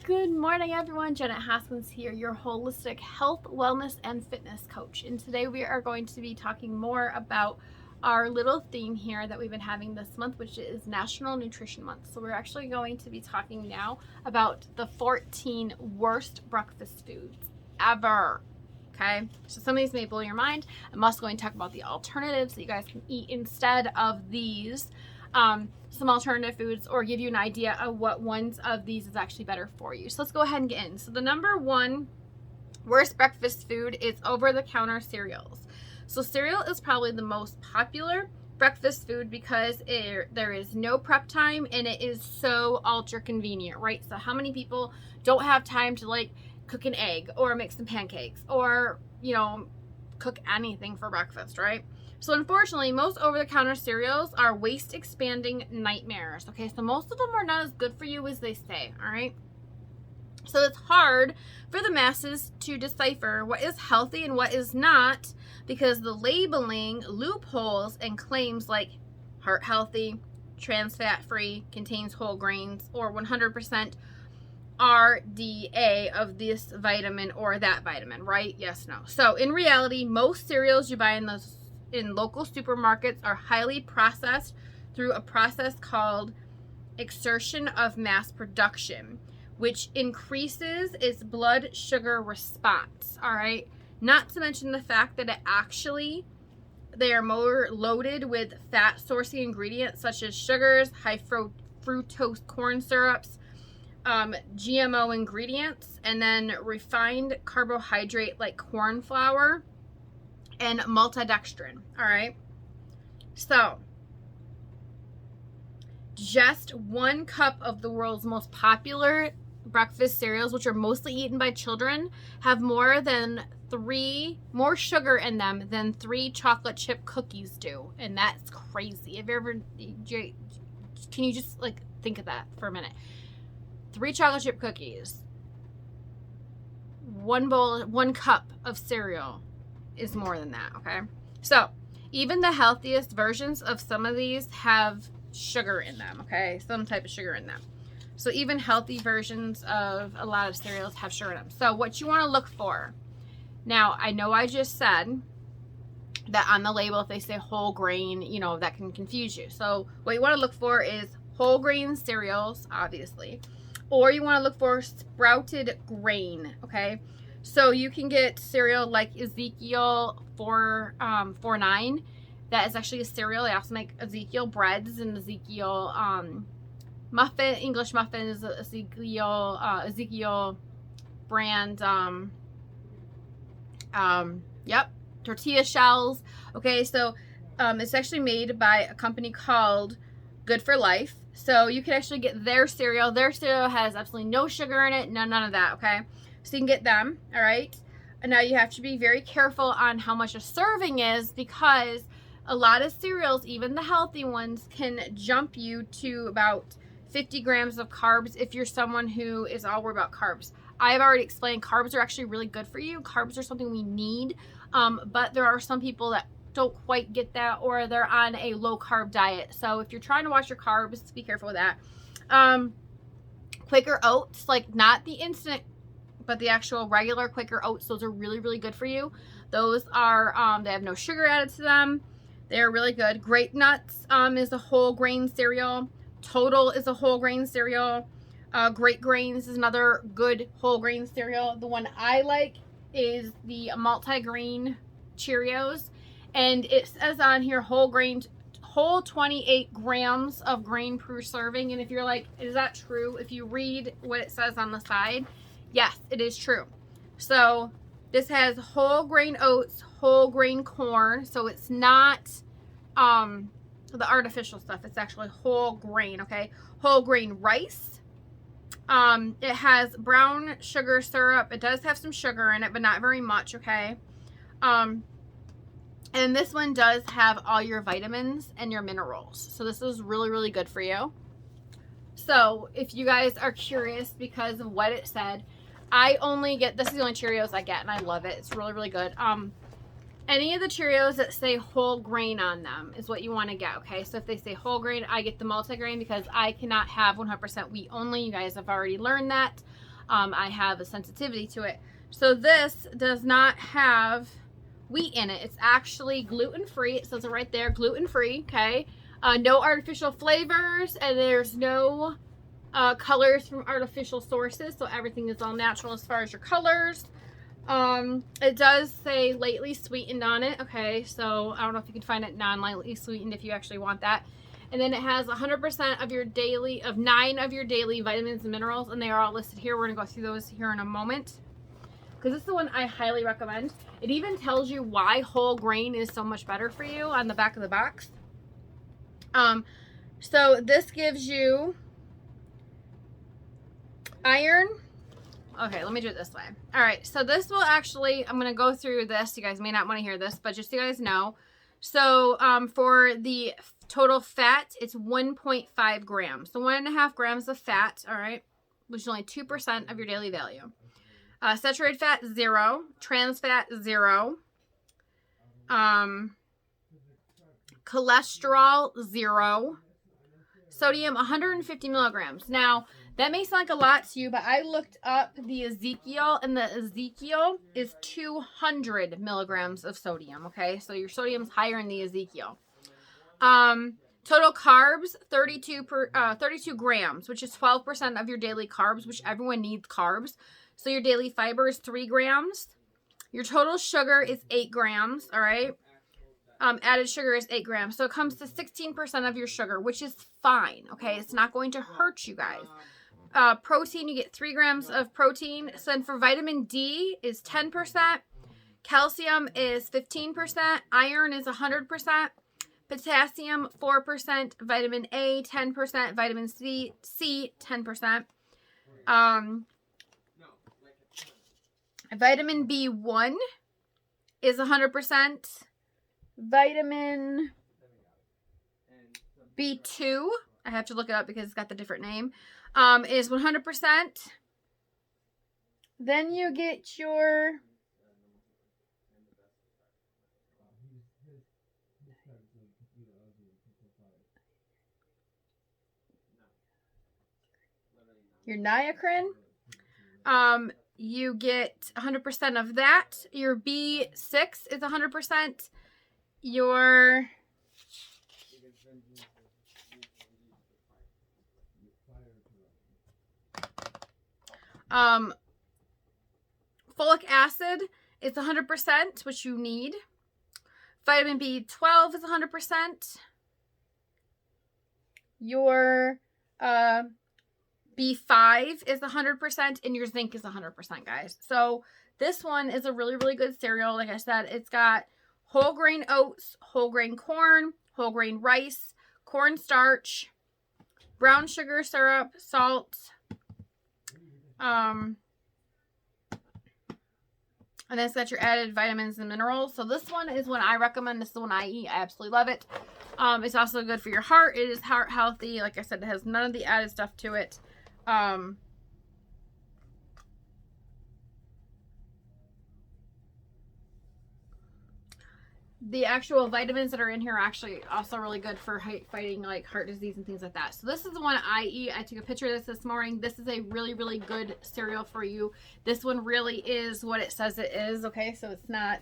Good morning, everyone. Janet Haskins here, your holistic health, wellness, and fitness coach. And today we are going to be talking more about our little theme here that we've been having this month, which is National Nutrition Month. So we're actually going to be talking now about the 14 worst breakfast foods ever. Okay, so some of these may blow your mind. I'm also going to talk about the alternatives that you guys can eat instead of these. Some alternative foods, or give you an idea of what ones of these is actually better for you. So let's go ahead and get in. So the number one worst breakfast food is over-the-counter cereals. So cereal is probably the most popular breakfast food because there is no prep time and it is so ultra convenient, right? So how many people don't have time to cook an egg or make some pancakes or cook anything for breakfast, right? So unfortunately, most over-the-counter cereals are waist-expanding nightmares. Okay, so most of them are not as good for you as they say, all right? So it's hard for the masses to decipher what is healthy and what is not because the labeling loopholes and claims like heart healthy, trans fat free, contains whole grains, or 100% RDA of this vitamin or that vitamin, right? Yes, no. So in reality, most cereals you buy in local supermarkets are highly processed through a process called exertion of mass production, which increases its blood sugar response, all right? Not to mention the fact that they are more loaded with fat sourcing ingredients such as sugars, high fructose corn syrups, GMO ingredients, and then refined carbohydrate like corn flour and maltodextrin, all right? So, just 1 cup of the world's most popular breakfast cereals, which are mostly eaten by children, have more sugar in them than 3 chocolate chip cookies do. And that's crazy. Can you just think of that for a minute? 3 chocolate chip cookies, 1 cup of cereal is more than that, okay? So even the healthiest versions of some of these have sugar in them, okay? Some type of sugar in them. So even healthy versions of a lot of cereals have sugar in them. So what you want to look for. Now, I know I just said that on the label, if they say whole grain, that can confuse you. So what you want to look for is whole grain cereals, obviously, or you want to look for sprouted grain, okay? So you can get cereal like Ezekiel 4-9. That is actually a cereal. They also make Ezekiel breads and Ezekiel English muffins, Ezekiel brand, tortilla shells. Okay, so it's actually made by a company called Good for Life. So you can actually get their cereal. Their cereal has absolutely no sugar in it, none of that, okay? So you can get them, all right? And now you have to be very careful on how much a serving is because a lot of cereals, even the healthy ones, can jump you to about 50 grams of carbs if you're someone who is all worried about carbs. I've already explained carbs are actually really good for you. Carbs are something we need, but there are some people that don't quite get that, or they're on a low carb diet. So if you're trying to watch your carbs, be careful with that. Quaker oats, not the instant, but the actual regular Quaker oats, those are really, really good for you. Those are, they have no sugar added to them. They're really good. Grape Nuts is a whole grain cereal. Total is a whole grain cereal. Great Grains is another good whole grain cereal. The one I like is the multi-grain Cheerios. And it says on here whole 28 grams of grain per serving. And if you're like, is that true? If you read what it says on the side, yes, it is true. So this has whole grain oats, whole grain corn. So it's not the artificial stuff. It's actually whole grain, okay? Whole grain rice. It has brown sugar syrup. It does have some sugar in it, but not very much, okay? And this one does have all your vitamins and your minerals. So this is really, really good for you. So if you guys are curious because of what it said, this is the only Cheerios I get, and I love it. It's really, really good. Any of the Cheerios that say whole grain on them is what you want to get, okay? So if they say whole grain, I get the multigrain because I cannot have 100% wheat only. You guys have already learned that. I have a sensitivity to it. So this does not have wheat in it. It's actually gluten-free. It says it right there, gluten-free, okay? No artificial flavors, and there's no colors from artificial sources, so everything is all natural as far as your colors. It does say lightly sweetened on it, okay? So I don't know if you can find it non-lightly sweetened if you actually want that. And then it has 100% of your daily, of 9 of your daily vitamins and minerals, and they are all listed here. We're gonna go through those here in a moment, because this is the one I highly recommend. It even tells you why whole grain is so much better for you on the back of the box. So this gives you iron. Okay, let me do it this way. All right, so this will actually, I'm gonna go through this. You guys may not want to hear this, but just so you guys know. So for the total fat, it's 1.5 grams. So 1.5 grams of fat, all right, which is only 2% of your daily value. Saturated fat, 0. Trans fat, 0. Cholesterol, 0. Sodium, 150 milligrams. Now, that may sound like a lot to you, but I looked up the Ezekiel, and the Ezekiel is 200 milligrams of sodium, okay? So your sodium's higher in the Ezekiel. Total carbs, 32 grams, which is 12% of your daily carbs, which everyone needs carbs. So your daily fiber is 3 grams. Your total sugar is 8 grams, all right? Added sugar is 8 grams. So it comes to 16% of your sugar, which is fine, okay? It's not going to hurt you guys. Protein, you get 3 grams of protein. So then for vitamin D is 10%. Calcium is 15%. Iron is 100%. Potassium, 4%. Vitamin A, 10%. Vitamin C, 10%. Vitamin B1 is 100%. Vitamin B2, I have to look it up because it's got the different name, is 100%. Then you get your niacin. You get 100% of that. Your B6 is 100%. Your folic acid is 100%, which you need. Vitamin B12 is 100%. Your B5 is 100%, and your zinc is 100%, guys. So this one is a really, really good cereal. Like I said, it's got whole grain oats, whole grain corn, whole grain rice, cornstarch, brown sugar syrup, salt, and then it's got your added vitamins and minerals. So this one is one I recommend. This is the one I eat. I absolutely love it. It's also good for your heart. It is heart healthy. Like I said, it has none of the added stuff to it. The actual vitamins that are in here are actually also really good for fighting like heart disease and things like that. So this is the one I eat. I took a picture of this morning. This is a really, really good cereal for you. This one really is what it says it is, okay? So it's not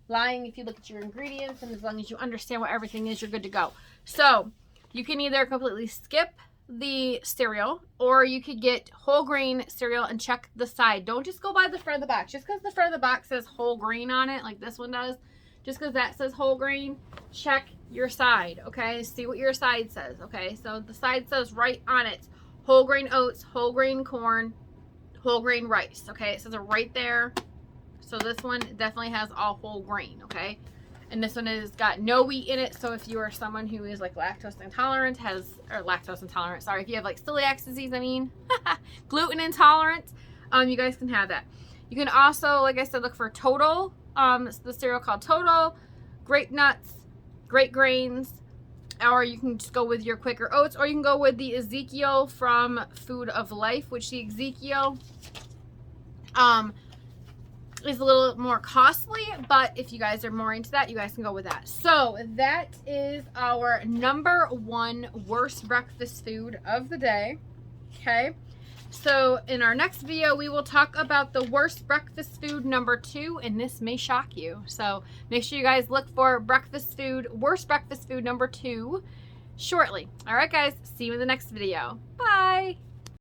lying if you look at your ingredients, and as long as you understand what everything is, you're good to go. So you can either completely skip the cereal, or you could get whole grain cereal and check the side. Don't just go by the front of the box. Just because the front of the box says whole grain on it, like this one does, just because that says whole grain, check your side, okay? See what your side says, okay? So the side says right on it, whole grain oats, whole grain corn, whole grain rice, okay? It says it right there. So this one definitely has all whole grain, okay? And this one has got no wheat in it. So if you are someone who is like lactose intolerant, if you have like celiac disease, gluten intolerant, you guys can have that. You can also, like I said, look for Total. It's the cereal called Total, grape nuts, great grains, or you can just go with your Quaker Oats, or you can go with the Ezekiel from Food of Life, which the Ezekiel is a little more costly, but if you guys are more into that, you guys can go with that. So that is our #1 worst breakfast food of the day. Okay, So in our next video, we will talk about the worst breakfast food number 2, and this may shock you. So make sure you guys look for worst breakfast food number 2 shortly. All right, guys, see you in the next video. Bye.